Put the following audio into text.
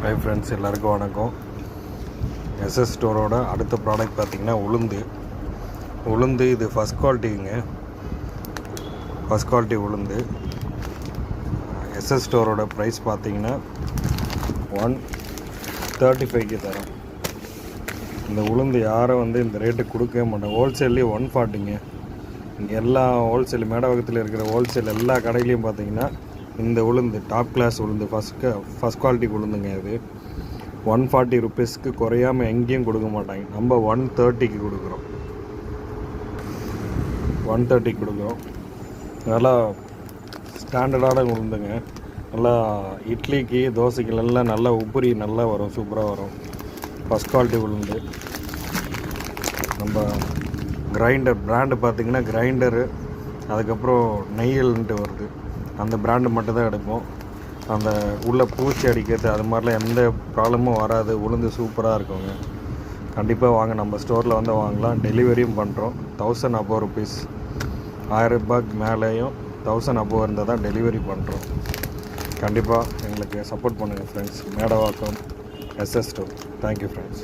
Hi friends, எல்லாருக்கும் வணக்கம். SS ஸ்டோரோட அடுத்த ப்ராடக்ட் பார்த்திங்கன்னா உளுந்து. இது ஃபஸ்ட் குவாலிட்டிங்க. ஃபஸ்ட் குவாலிட்டி உளுந்து. எஸ்எஸ் ஸ்டோரோட ப்ரைஸ் பார்த்திங்கன்னா 135 தரோம். இந்த உளுந்து யாரும் இந்த ரேட்டுக்கு கொடுக்கவே மாட்டோம். ஹோல்சேல்லேயே 140ங்க. இங்கே எல்லா ஹோல்சேல் மேடவகத்தில் இருக்கிற ஹோல்சேல் எல்லா கடையிலையும் பார்த்திங்கன்னா இந்த உளுந்து டாப் கிளாஸ் உளுந்து ஃபஸ்ட் குவாலிட்டி உளுந்துங்க. இது 140 ருபீஸ்க்கு குறையாமல் எங்கேயும் கொடுக்க மாட்டாங்க. நம்ம 130க்கு கொடுக்குறோம். 130க்கு கொடுக்குறோம். நல்லா ஸ்டாண்டர்டான உளுந்துங்க. நல்லா இட்லிக்கு தோசைக்கு எல்லாம் நல்லா உப்புரி நல்லா வரும், சூப்பராக வரும். ஃபஸ்ட் குவாலிட்டி உளுந்து. நம்ம கிரைண்டர் பிராண்டு பார்த்திங்கன்னா கிரைண்டரு, அதுக்கப்புறம் நெய்யல்ன்ட்டு வருது. அந்த பிராண்டு மட்டும் தான் எடுப்போம். அந்த உள்ளே பூச்சி அடிக்கிறது அது மாதிரிலாம் எந்த ப்ராப்ளமும் வராது. உளுந்து சூப்பராக இருக்குங்க. கண்டிப்பாக வாங்க, நம்ம ஸ்டோரில் வாங்கலாம். டெலிவரியும் பண்ணுறோம். 1000 above ருபீஸ், 1000 ரூபாய்க்கு மேலேயும் 1000 above இருந்தால் தான் டெலிவரி பண்ணுறோம். கண்டிப்பாக எங்களுக்கு சப்போர்ட் பண்ணுங்கள் friends. Medavakkam SS store. Thank you friends.